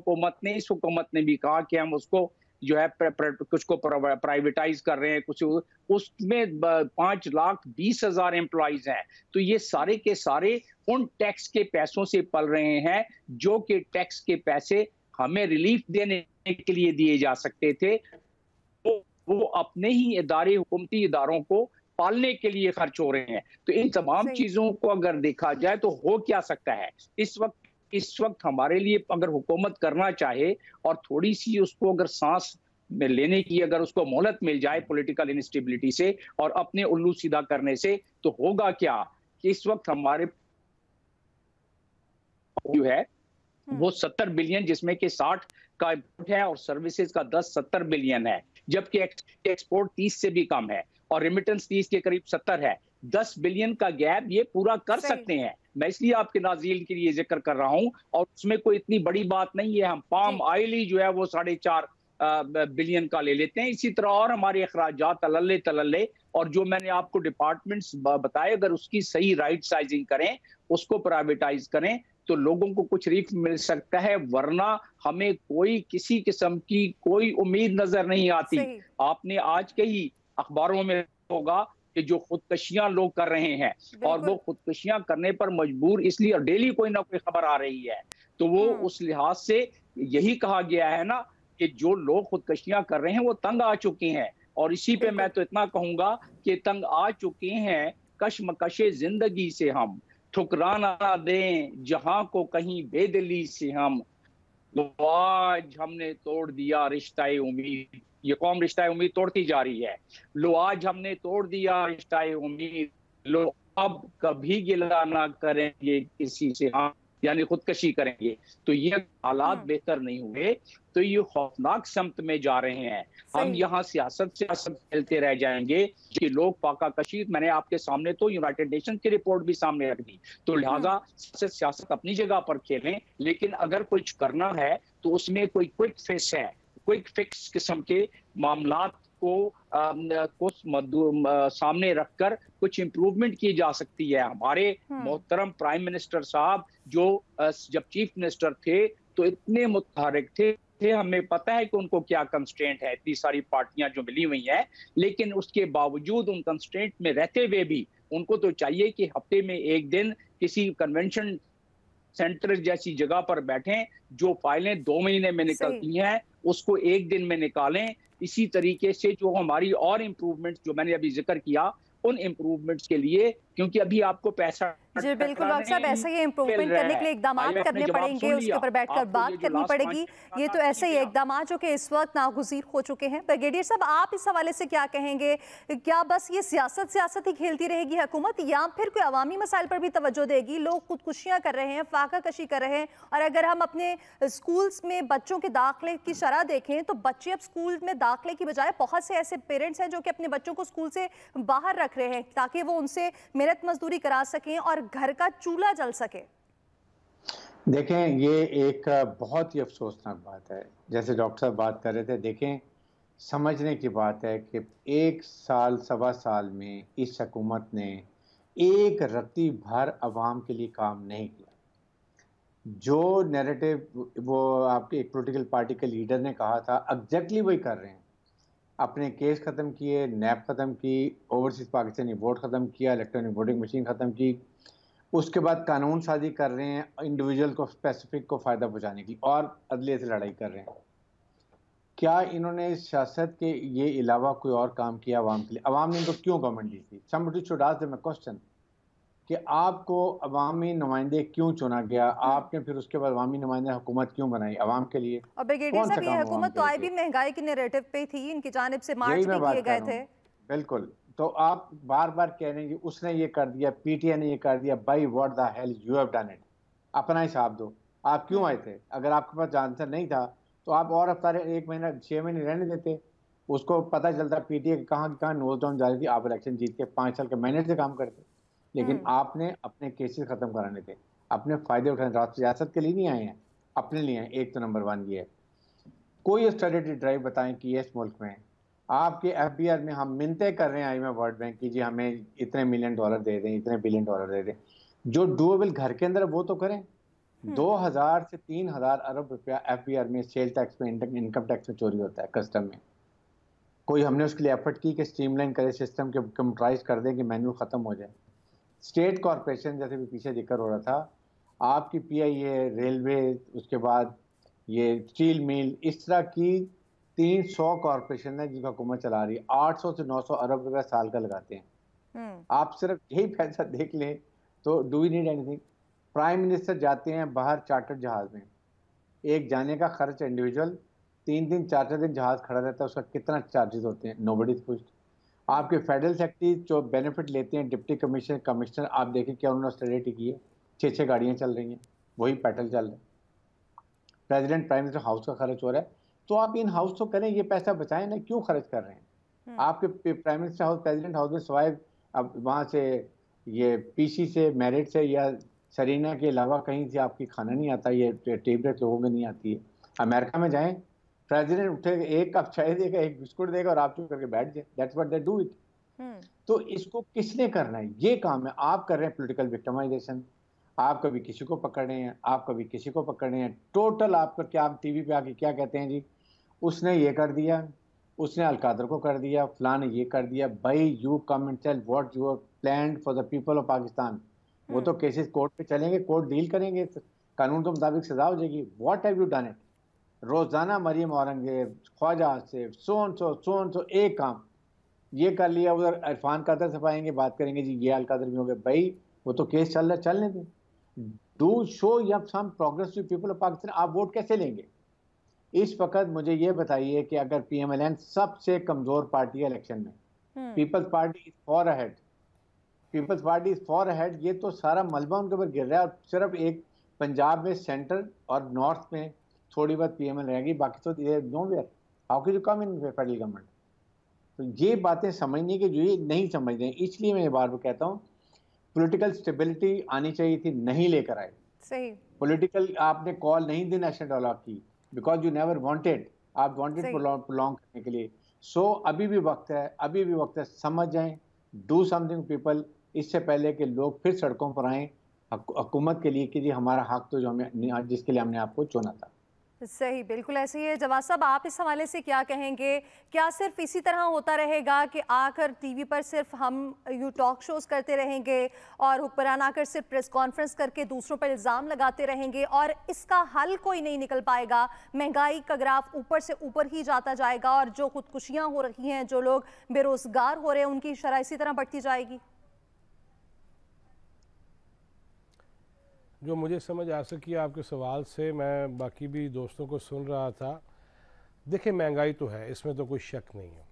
इस हुकूमत ने भी कहा कि हम उसको जो है कुछ को प्राइवेटाइज कर रहे हैं, कुछ उसमें 5,20,000 एम्प्लॉइज हैं। तो ये सारे के सारे उन टैक्स के पैसों से पल रहे हैं जो कि टैक्स के पैसे हमें रिलीफ देने के लिए दिए जा सकते थे, वो अपने ही हुकूमती इदारों को पालने के लिए खर्च हो रहे हैं। तो इन तमाम चीजों को अगर देखा जाए तो हो क्या सकता है इस वक्त हमारे लिए, अगर हुकूमत करना चाहे और थोड़ी सी उसको अगर सांस में लेने की अगर उसको मोहलत मिल जाए पॉलिटिकल इनस्टेबिलिटी से और अपने उल्लू सीधा करने से, तो होगा क्या कि इस वक्त हमारे जो है वो 70 बिलियन, जिसमें कि 60 का है और सर्विसेज का 10-70 बिलियन है, जबकि एक्सपोर्ट 30 से भी कम है और रेमिटेंस 30 के करीब 70 है। 10 बिलियन का गैप ये पूरा कर सकते हैं। मैं इसलिए आपके नाज़रीन के लिए जिक्र कर रहा हूं, और उसमें कोई इतनी बड़ी बात नहीं है। हम पाम ऑयल ही जो है वो 4.5 बिलियन का ले लेते हैं। इसी तरह और हमारे अखराजात तलल्ले, और जो मैंने आपको डिपार्टमेंट्स बताए, अगर उसकी सही राइट साइजिंग करें, उसको प्राइवेटाइज करें, तो लोगों को कुछ रिलीफ मिल सकता है, वरना हमें कोई किसी किस्म की कोई उम्मीद नजर नहीं आती। आपने आज के ही अखबारों में होगा कि जो खुदकशियां लोग कर रहे हैं, और वो खुदकशियां करने पर मजबूर इसलिए, और डेली कोई ना कोई खबर आ रही है, तो वो उस लिहाज से यही कहा गया है ना कि जो लोग खुदकशियां कर रहे हैं वो तंग आ चुके हैं। और इसी पे मैं तो इतना कहूंगा कि तंग आ चुके हैं कशमकशे जिंदगी से हम, ठुकराना दें जहां को कहीं बेदिली से हम, तो आज हमने तोड़ दिया रिश्ता उम्मीद। ये कौम रिश्ता उम्मीद तोड़ती जा रही है। लो आज हमने तोड़ दिया रिश्ता उम्मीद, लो अब कभी गिला ना करेंगे किसी से, हाँ यानी खुदकशी करेंगे। तो ये हालात बेहतर नहीं हुए तो ये खौफनाक समत में जा रहे हैं। हम यहाँ सियासत खेलते रह जाएंगे कि लोग फाका कशी, मैंने आपके सामने तो यूनाइटेड नेशन की रिपोर्ट भी सामने रख दी। तो लिहाजा सियासत अपनी जगह पर खेलें, लेकिन अगर कुछ करना है तो उसमें कोई क्विक फिक्स है, क्विक फिक्स किस्म के मामलात को सामने रखकर कुछ इंप्रूवमेंट की जा सकती है। हमारे मोहतरम प्राइम मिनिस्टर साहब जो जब चीफ मिनिस्टर थे तो इतने मुतहरिक थे, हमें पता है कि उनको क्या कंस्ट्रेंट है, इतनी सारी पार्टियां जो मिली हुई हैं, लेकिन उसके बावजूद उन कंस्ट्रेंट में रहते हुए भी उनको तो चाहिए कि हफ्ते में एक दिन किसी कन्वेंशन सेंटर जैसी जगह पर बैठें, जो फाइलें 2 महीने में निकलती हैं उसको एक दिन में निकालें। इसी तरीके से जो हमारी और इम्प्रूवमेंट्स जो मैंने अभी जिक्र किया, उन इम्प्रूवमेंट्स के लिए, क्योंकि अभी आपको पैसा जी बिल्कुल डॉक्टर साहब, ऐसे ही इम्प्रूवमेंट करने के लिए इकदाम करने पड़ेंगे, उसके ऊपर बैठकर बात करनी पड़ेगी। ये तो ऐसे ही इकदाम जो कि इस वक्त नागुज़ीर हो चुके हैं। ब्रिगेडियर साहब, आप इस हवाले से क्या कहेंगे? क्या बस ये सियासत ही खेलती रहेगी हुकूमत, या फिर कोई अवामी मसाइल पर भी तवज्जो देगी? लोग खुदकुशियां कर रहे हैं, फाका कशी कर रहे हैं, और अगर हम अपने स्कूल्स में बच्चों के दाखिले की शरह देखें तो बच्चे अब स्कूल में दाखिले की बजाय, बहुत से ऐसे पेरेंट्स हैं जो कि अपने बच्चों को स्कूल से बाहर रख रहे हैं ताकि वो उनसे मेहनत मजदूरी करा सकें और घर का चूल्हा जल सके। देखें, ये एक बहुत ही अफसोसनाक बात है। जैसे डॉक्टर साहब बात कर रहे थे, देखें समझने की बात है कि 1 साल सवा साल में इस हुकूमत ने एक रत्ती भर अवाम के लिए काम नहीं किया। जो नैरेटिव वो आपके एक पॉलिटिकल पार्टी के लीडर ने कहा था, एग्जैक्टली वही कर रहे हैं। अपने केस ख़त्म किए, नैब ख़त्म की, ओवरसीज पाकिस्तानी वोट ख़त्म किया, इलेक्ट्रॉनिक वोटिंग मशीन ख़त्म की, उसके बाद कानून साजी कर रहे हैं इंडिविजुअल को, स्पेसिफिक को फ़ायदा पहुँचाने की, और अदलिया से लड़ाई कर रहे हैं। क्या इन्होंने सियासत के ये अलावा कोई और काम किया आवाम के लिए? आवाम ने इनको क्यों गवर्नमेंट दी थी? Somebody should ask them a question कि आपको अवामी नुमाइंदे क्यों चुना गया? आपने फिर उसके बाद अवामी नुमाइंदे हुकूमत क्यों बनाई? आवाम के लिए। और ब्रिगेडियर साहब, ये हुकूमत तो आई भी महंगाई के नैरेटिव पे थी, इनकी जानिब से मार्च भी किए गए थे। बिल्कुल। तो आप बार बार कह रहे हैं कि उसने ये कर दिया, पीटीआई ने ये कर दिया। By what the hell you have done it? अपना हिसाब दो, आप क्यों आए थे? अगर आपके पास आंसर नहीं था तो आप और अफ्तार 1 महीना 6 महीने रहने देते। उसको पता चलता पीटीआई कहाँ नोज डाउन जा रही थी, आप इलेक्शन जीत के 5 साल के मेहनत से काम करते। लेकिन आपने अपने केसेस खत्म कराने थे, अपने फायदे उठाने, रात सियासत के लिए नहीं आए हैं, अपने लिए आए। एक तो नंबर 1 ये है। कोई स्ट्रेटेजी ड्राइव बताएं कि इस मुल्क में आपके एफबीआर में हम मिन्नतें कर रहे हैं आईएमएफ वर्ल्ड बैंक की, जी हमें इतने $1 मिलियन दे दें, इतने $1 बिलियन दे दें। जो डूएबल घर के अंदर वो तो करें। 2000 से 3000 अरब रुपया एफबीआर में सेल टैक्स में, इनकम टैक्स में चोरी होता है, कस्टम में। कोई हमने उसके लिए एफर्ट की कि स्ट्रीमलाइन करे सिस्टम के, कंप्यूटराइज कर दें कि मैनुअल खत्म हो जाए। स्टेट कॉरपोरेशन जैसे भी पीछे जिक्र हो रहा था, आपकी पीआईए, रेलवे, उसके बाद ये स्टील मिल, इस तरह की 300 कॉरपोरेशन है जिनका हुकूमत चला रही है। 800 से 900 अरब रुपया साल का लगाते हैं। आप सिर्फ यही पैसा देख लें तो do we need anything? Prime minister जाते हैं बाहर चार्टर्ड जहाज में, एक जाने का खर्च इंडिविजुअल, 3 दिन 4 दिन जहाज खड़ा रहता है, उसका कितना चार्जेस होते हैं? Nobody is pushed. आपके फेडरल सेक्रेटरी जो बेनिफिट लेते हैं, डिप्टी कमिश्नर, कमिश्नर, आप देखें क्या उन्होंने ऑस्टेरिटी की है। 6 गाड़ियाँ चल रही हैं, वही पेट्रोल चल रहा है। प्रेसिडेंट प्राइम मिनिस्टर हाउस का खर्च हो रहा है, तो आप इन हाउस तो करें, ये पैसा बचाएं ना, क्यों खर्च कर रहे हैं? आपके prime minister house, president house में सवाए अब वहाँ से ये पीसी से, मेरिट से या सरीना के अलावा कहीं से आपकी खाना नहीं आता, ये टेबलेट लोगों में नहीं आती है। अमेरिका में जाएं, प्रेसिडेंट उठेगा, 1 कप चाय देगा, 1 बिस्कुट देगा और आप चुप करके बैठ जाए। That's what they do it. तो इसको किसने करना है? ये काम है। आप कर रहे हैं पॉलिटिकल विक्टिमाइजेशन। आप कभी किसी को पकड़ रहे हैं, आप कभी किसी को पकड़ रहे हैं। टोटल आपका क्या, आप टीवी पे आके क्या कहते हैं जी, उसने ये कर दिया, उसने अलकादर को कर दिया, फलां ने ये कर दिया। भाई you come and tell what you are planned for the people of Pakistan. वो तो केसेस कोर्ट पे चलेंगे, कोर्ट डील करेंगे, कानून के मुताबिक सजा हो जाएगी। What have you done it? रोजाना मरियम औरंगजेब, ख्वाजा आसिफ, सो एक काम ये कर लिया, उधर इरफान कादर से पाएंगे, बात करेंगे जी ये अलकादर भी हो गए। भाई वो तो केस चल रहा, चलने दें। डू शो या some progress to people of Pakistan. आप वोट कैसे लेंगे? इस वक्त मुझे ये बताइए कि अगर पीएमएलएन सबसे कमजोर पार्टी है इलेक्शन में, people's party is far ahead, people's party is far ahead, ये तो सारा मलबा उनके ऊपर गिर रहा है। और सिर्फ एक पंजाब में, सेंटर और नॉर्थ में थोड़ी बहुत पीएमएल रहेगी, बाकी तो nowhere. How can you come in federal government? तो ये बातें समझने की जो ये नहीं समझते हैं, इसलिए मैं ये बार बार कहता हूँ पॉलिटिकल स्टेबिलिटी आनी चाहिए थी, नहीं लेकर आए। सही पॉलिटिकल आपने कॉल नहीं दी नेशनल डायलॉग की, बिकॉज यू नेवर वांटेड, आप वांटेड प्रोलॉन्ग करने के लिए। सो अभी भी वक्त है, अभी भी वक्त है, समझ जाएं, डू समथिंग पीपल, इससे पहले कि लोग फिर सड़कों पर आएँ हुकूमत के लिए कि जी हमारा हक तो जो हमें, जिसके लिए हमने आपको चुना था। सही, बिल्कुल ऐसे ही है। जवाद साहब, आप इस हवाले से क्या कहेंगे? क्या सिर्फ इसी तरह होता रहेगा कि आकर टीवी पर सिर्फ हम यू टॉक शोज करते रहेंगे और हुक्मरान आकर सिर्फ प्रेस कॉन्फ्रेंस करके दूसरों पर इल्ज़ाम लगाते रहेंगे और इसका हल कोई नहीं निकल पाएगा? महंगाई का ग्राफ ऊपर से ऊपर ही जाता जाएगा और जो खुदकुशियाँ हो रही हैं, जो लोग बेरोजगार हो रहे हैं, उनकी शरह इसी तरह बढ़ती जाएगी? जो मुझे समझ आ सकी आपके सवाल से, मैं बाकी भी दोस्तों को सुन रहा था। देखिए महंगाई तो है, इसमें तो कोई शक नहीं है,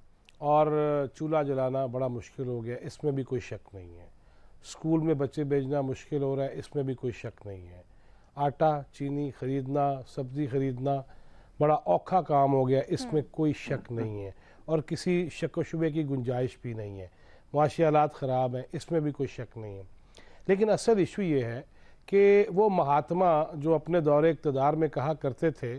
और चूल्हा जलाना बड़ा मुश्किल हो गया, इसमें भी कोई शक नहीं है। स्कूल में बच्चे भेजना मुश्किल हो रहा है, इसमें भी कोई शक नहीं है। आटा चीनी ख़रीदना, सब्ज़ी ख़रीदना बड़ा औखा काम हो गया, इसमें कोई शक नहीं है और किसी शक व शुबे की गुंजाइश भी नहीं है। माशी हालात ख़राब हैं, इसमें भी कोई शक नहीं है। लेकिन असल इशू ये है कि वो महात्मा जो अपने दौरे इक़्तिदार में कहा करते थे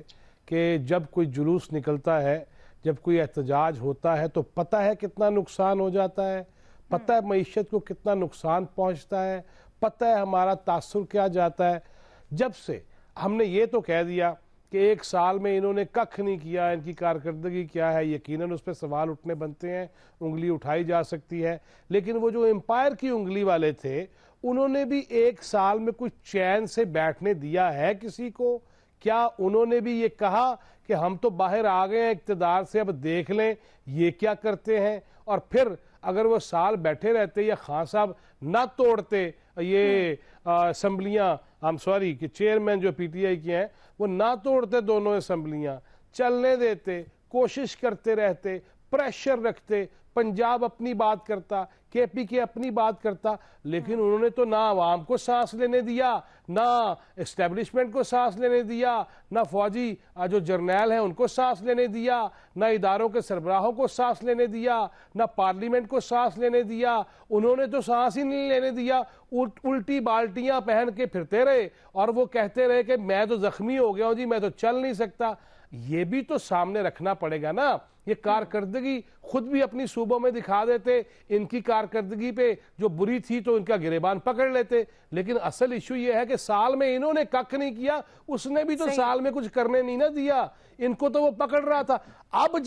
कि जब कोई जुलूस निकलता है, जब कोई एहतजाज होता है तो पता है कितना नुकसान हो जाता है, पता है मईशत को कितना नुकसान पहुंचता है, पता है हमारा तासुर क्या जाता है। जब से हमने ये तो कह दिया कि एक साल में इन्होंने कख नहीं किया, इनकी कारकर्दगी क्या है, यकीनन उस पर सवाल उठने बनते हैं, उंगली उठाई जा सकती है। लेकिन वो जो एम्पायर की उंगली वाले थे, उन्होंने भी एक साल में कुछ चैन से बैठने दिया है किसी को? क्या उन्होंने भी ये कहा कि हम तो बाहर आ गए हैं इक़्तिदार से, अब देख लें ये क्या करते हैं? और फिर अगर वो साल बैठे रहते या खान साहब ना तोड़ते ये असम्बलियाँ, आई एम सॉरी कि चेयरमैन जो पीटीआई के हैं वो ना तोड़ते दोनों असम्बलियाँ, चलने देते, कोशिश करते रहते, प्रेशर रखते, पंजाब अपनी बात करता, केपीके अपनी बात करता, लेकिन उन्होंने तो ना आवाम को सांस लेने दिया, ना एस्टेब्लिशमेंट को सांस लेने दिया, ना फौजी जो जर्नैल हैं उनको सांस लेने दिया, ना इदारों के सरबराहों को सांस लेने दिया, ना पार्लियामेंट को सांस लेने दिया। उन्होंने तो सांस ही नहीं लेने दिया, उल्टी बाल्टियां पहन के फिरते रहे और वो कहते रहे कि मैं तो जख्मी हो गया हूं जी, मैं तो चल नहीं सकता। ये भी तो सामने रखना पड़ेगा ना। ये कारकर्दगी खुद भी अपनी सूबों में दिखा देते, इनकी कारकर्दगी पे जो बुरी थी तो इनका गिरेबान पकड़ लेते। लेकिन असल इशू ये है कि साल में इन्होंने कख नहीं किया, उसने भी तो साल में कुछ करने नहीं ना दिया, इनको तो वो पकड़ रहा था। अब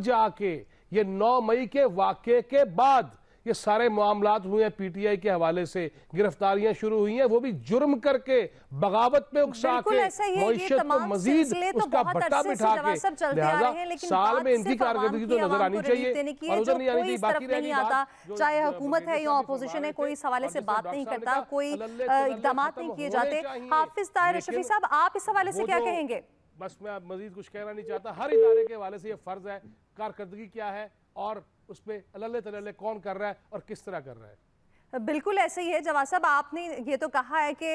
जाके ये 9 मई के वाक़े के बाद ये सारे मामलात हुए हैं पीटीआई के हवाले से, गिरफ्तारियां शुरू हुई हैं, वो भी जुर्म करके, बगावत पे उकसा के, मईशत को मजीद उसका भट्टा बिठा के। लिहाजा साल में इनकी कारकर्दगी तो नजर आनी चाहिए और उधर नहीं आनी चाहिए। बाकी नहीं आता, चाहे हुकूमत है या अपोजिशन है, कोई इस हवाले से बात नहीं करता, कोई इकदाम नहीं किए जाते। हाफिज ताहिर शफी साहब, आप इस हवाले से क्या कहेंगे? बस मैं मजीद कुछ कहना नहीं चाहता। हर इदारे के हवाले से ये फर्ज है, कारकर्दगी क्या है और उस पर अल्ले तल्ले कौन कर रहा है और किस तरह कर रहा है। बिल्कुल ऐसे ही है जवाद साहब, आपने ये तो कहा है कि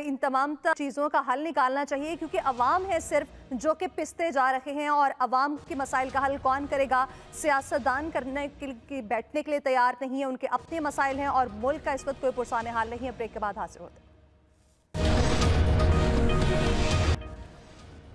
इन तमाम चीज़ों का हल निकालना चाहिए, क्योंकि अवाम है सिर्फ जो कि पिसते जा रहे हैं और अवाम के मसाइल का हल कौन करेगा? सियासतदान करने के बैठने के लिए तैयार नहीं है, उनके अपने मसाइल हैं और मुल्क का इस वक्त कोई पुरसाने हाल नहीं है। ब्रेक के बाद हाजिर होते हैं।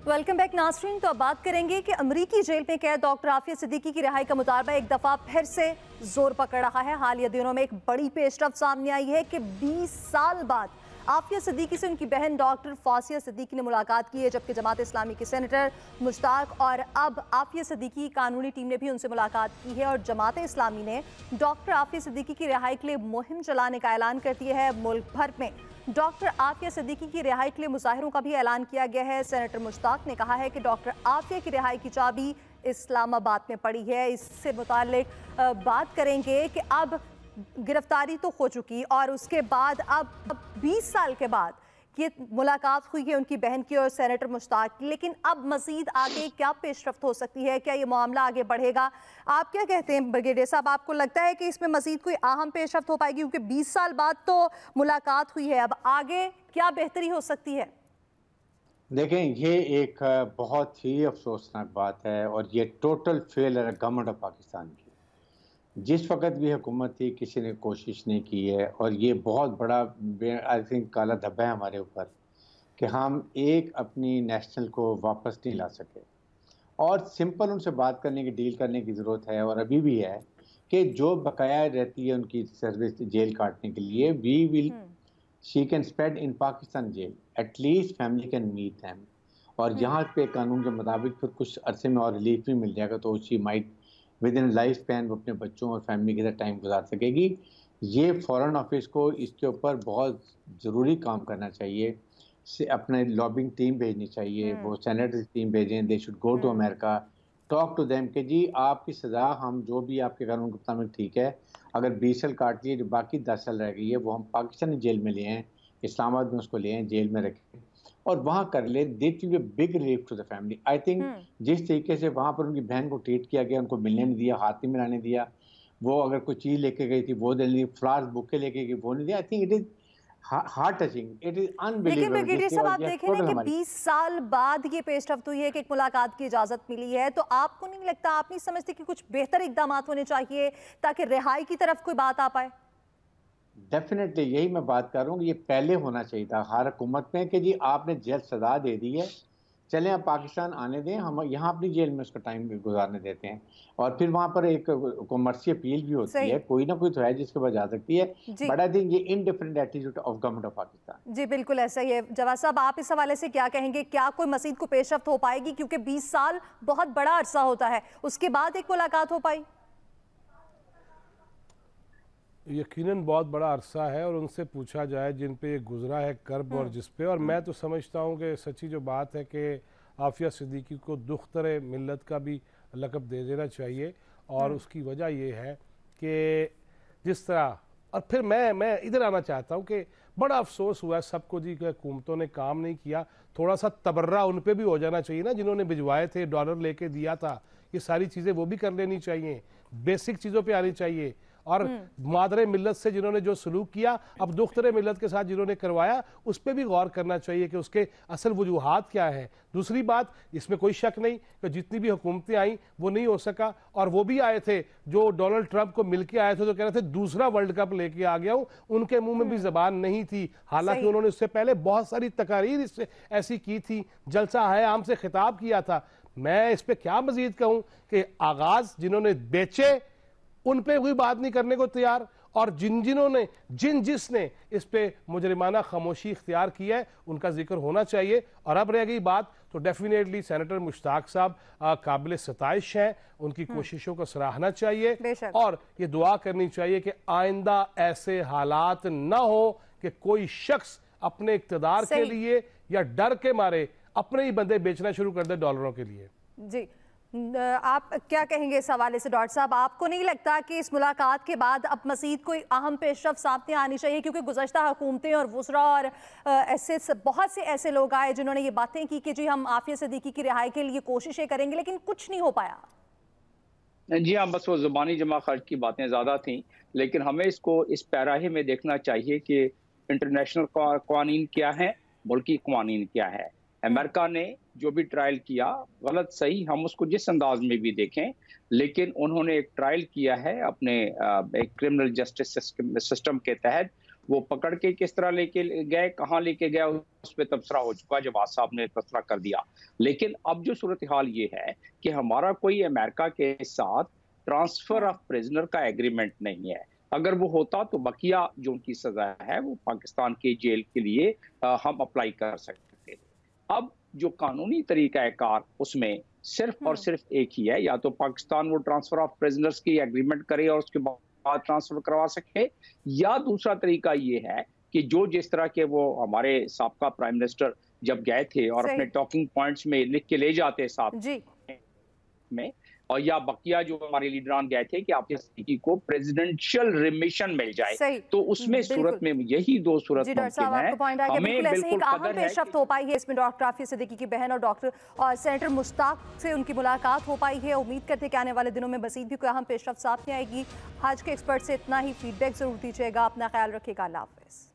वेलकम बैक नाज़रीन। तो अब बात करेंगे कि अमरीकी जेल में कैद डॉक्टर आफिया सिद्दीकी की रिहाई का मुतालबा एक दफ़ा फिर से जोर पकड़ रहा है। हालिया दिनों में एक बड़ी पेशरफ्त सामने आई है कि 20 साल बाद आफिया सिद्दीकी से उनकी बहन डॉक्टर फासिया सिद्दीकी ने मुलाकात की है, जबकि जमात इस्लामी के सेनेटर मुश्ताक और अब आफिया सिद्दीकी की कानूनी टीम ने भी उनसे मुलाकात की है और जमात इस्लामी ने डॉक्टर आफिया सिद्दीकी की रिहाई के लिए मुहिम चलाने का ऐलान कर दिया है। मुल्क भर में डॉक्टर आफिया सिद्दीकी की रिहाई के लिए मुजाहिरों का भी ऐलान किया गया है। सेनेटर मुश्ताक ने कहा है कि डॉक्टर आफिया की रिहाई की चाबी इस्लामाबाद में पड़ी है। इससे मुतालिक बात करेंगे कि अब गिरफ्तारी तो हो चुकी और उसके बाद अब 20 साल के बाद ये मुलाकात हुई है उनकी बहन की और सेनेटर मुश्ताक की, लेकिन अब मजीद आगे क्या पेशरफ्त हो सकती है? क्या ये मामला आगे बढ़ेगा? आप क्या कहते हैं ब्रिगेडियर साहब, आपको लगता है कि इसमें मजीद कोई अहम पेशरफ्त हो पाएगी? क्योंकि 20 साल बाद तो मुलाकात हुई है, अब आगे क्या बेहतरी हो सकती है? देखें, ये एक बहुत ही अफसोसनाक बात है और ये टोटल फेल है गवर्नमेंट ऑफ पाकिस्तान की। जिस वक्त भी हुकूमत थी किसी ने कोशिश नहीं की है और ये बहुत बड़ा आई थिंक काला धब्बा है हमारे ऊपर कि हम एक अपनी नेशनल को वापस नहीं ला सके। और सिंपल उनसे बात करने की, डील करने की ज़रूरत है और अभी भी है कि जो बकाया रहती है उनकी सर्विस जेल काटने के लिए, we will she can spend in Pakistan jail, at least family can meet them. और यहाँ पे कानून के मुताबिक फिर कुछ अरसे में और रिलीफ भी मिल जाएगा तो she might with in life span वो अपने बच्चों और फैमिली के साथ टाइम गुजार सकेगी। ये फॉरेन ऑफिस को इसके ऊपर बहुत ज़रूरी काम करना चाहिए, से अपने लॉबिंग टीम भेजनी चाहिए, वो सेनेटर टीम भेजें, they should go to America, talk to them कि जी आपकी सज़ा हम जो भी आपके कानून के मुताबिक ठीक है, अगर 20 साल काट लिए जो बाकी 10 साल रह गई है वो हम पाकिस्तानी जेल में ले आएँ, इस्लामाबाद में उसको ले आएँ, जेल में रखें और वहाँ कर ले। This will be big relief to the family. I think जिस तरीके से वहाँ पर उनकी बहन को ट्रीट किया गया, उनको मिलने नहीं दिया, हाथ नहीं मिलाने दिया, वो अगर कोई चीज़ लेके गई थी वो दे दी, फ्लावर्स बुके लेके गई वो नहीं दिया। I think it is heart touching, it is unbelievable. लेकिन ब्रिगेडियर साहब आप देखें ना कि 20 साल बाद ये पेशरफ्त हुई है कि एक मुलाकात की इजाज़त मिली है, तो आपको नहीं लगता, आप नहीं समझते कि कुछ बेहतर इकदाम होने चाहिए ताकि रिहाई की तरफ कोई बात आ पाए? डेफिनेटली यही मैं बात कर रहा हूँ, ये पहले होना चाहिए था हर हुकूमत में कि जी आपने जेल सजा दे दी है, चलें आप पाकिस्तान आने दें, हम यहाँ अपनी जेल में उसका टाइम गुजारने देते हैं। और फिर वहाँ पर एक कॉमर्शियल अपील भी होती है, कोई ना कोई तो है जिसके पास जा सकती है, बट आई थिंक ये indifferent attitude of government of Pakistan. जी बिल्कुल ऐसा ही है। जवाद साहब, आप इस हवाले से क्या कहेंगे? क्या कोई मजीद को पेशरफ्त हो पाएगी? क्योंकि 20 साल बहुत बड़ा अरसा होता है, उसके बाद एक मुलाकात हो पाई? यकीनन बहुत बड़ा अरसा है और उनसे पूछा जाए जिन पे ये गुजरा है कर्ब और जिस पे, और मैं तो समझता हूँ कि सच्ची जो बात है कि आफिया सिद्दीकी को दुख्तर मिल्लत का भी लक़ब दे देना चाहिए। और उसकी वजह ये है कि जिस तरह, और फिर मैं इधर आना चाहता हूँ कि बड़ा अफसोस हुआ है सबको जी कि हुकूमतों ने काम नहीं किया। थोड़ा सा तबर्रा उन पर भी हो जाना चाहिए ना, जिन्होंने भिजवाए थे, डॉलर लेके दिया था, ये सारी चीज़ें वो भी कर लेनी चाहिए, बेसिक चीज़ों पे आनी चाहिए। और मादरे मिल्लत से जिन्होंने जो सलूक किया, अब दुख्तरे मिल्लत के साथ जिन्होंने करवाया, उस पर भी गौर करना चाहिए कि उसके असल वजूहात क्या हैं। दूसरी बात, इसमें कोई शक नहीं कि जितनी भी हुकूमतें आई वो नहीं हो सका, और वो भी आए थे जो डोनाल्ड ट्रंप को मिलके आए थे तो कह रहे थे दूसरा वर्ल्ड कप लेके आ गया हूं, उनके मुंह में भी जबान नहीं थी, हालांकि उन्होंने उससे पहले बहुत सारी तकारीर इससे ऐसी की थी, जलसा है आम से खिताब किया था। मैं इस पर क्या मजीद कहूं कि आगाज जिन्होंने बेचे उन पे कोई बात नहीं करने को तैयार, और जिसने इस पे मुजरिमाना खामोशी इख्तियार किया है उनका जिक्र होना चाहिए। और अब रह गई बात तो डेफिनेटली सेनेटर मुश्ताक साहब काबिल सताइश हैं, उनकी कोशिशों को सराहना चाहिए और ये दुआ करनी चाहिए कि आइंदा ऐसे हालात ना हो कि कोई शख्स अपने इक्तदार के लिए या डर के मारे अपने ही बंदे बेचना शुरू कर दे डॉलरों के लिए। जी, आप क्या कहेंगे इस हवाले से डॉक्टर साहब? आपको नहीं लगता कि इस मुलाकात के बाद अब मजीद कोई अहम पेशरफ्त सामने आनी चाहिए? क्योंकि गुज़श्ता हुकूमतें और वुज़रा और ऐसे बहुत से ऐसे लोग आए जिन्होंने ये बातें की कि जी हम आफिया सिद्दीकी की रिहाई के लिए कोशिशें करेंगे, लेकिन कुछ नहीं हो पाया। जी हाँ, बस वो ज़ुबानी जमा खर्च की बातें ज़्यादा थीं, लेकिन हमें इसको इस पैराहे में देखना चाहिए कि इंटरनेशनल क़वानीन क्या है, मुल्की क़वानीन क्या है। अमेरिका ने जो भी ट्रायल किया, गलत सही हम उसको जिस अंदाज में भी देखें, लेकिन उन्होंने एक ट्रायल किया है अपने एक क्रिमिनल जस्टिस सिस्टम के तहत। वो पकड़ के किस तरह लेके गए, कहाँ लेके गए, उस पर तबसरा हो चुका, जवाद साहब ने तबसरा कर दिया। लेकिन अब जो सूरत हाल ये है कि हमारा कोई अमेरिका के साथ ट्रांसफर ऑफ प्रिजनर का एग्रीमेंट नहीं है। अगर वो होता तो बकिया जो उनकी सजा है वो पाकिस्तान के जेल के लिए हम अप्लाई कर सकते थे। अब जो कानूनी तरीका है कार उसमें सिर्फ और सिर्फ एक ही है, या तो पाकिस्तान वो ट्रांसफर ऑफ प्रिजनर्स की एग्रीमेंट करे और उसके बाद ट्रांसफर करवा सके, या दूसरा तरीका ये है कि जो जिस तरह के वो हमारे साबका प्राइम मिनिस्टर जब गए थे और अपने टॉकिंग पॉइंट्स में लिख के ले जाते साथ में, और या बकिया जो हमारे लीडरान गए थे कि आपके को प्रेसिडेंशियल रिमिशन मिल जाए, तो उसमें सूरत में यही दो सूरत मुमकिन है। हमें बिल्कुल कदर है पेशरफ्त हो पाई है इसमें। डॉक्टर आफिया सिद्दीकी की बहन और डॉक्टर और सेनेटर मुश्ताक से उनकी मुलाकात हो पाई है। उम्मीद करते हैं कि आने वाले दिनों में मजीद भी कोई अहम पेशरफ्त सामने आएगी। आज के एक्सपर्ट से इतना ही, फीडबैक जरूर दीजिएगा। अपना ख्याल रखिएगा। अल्लाह हाफिज़।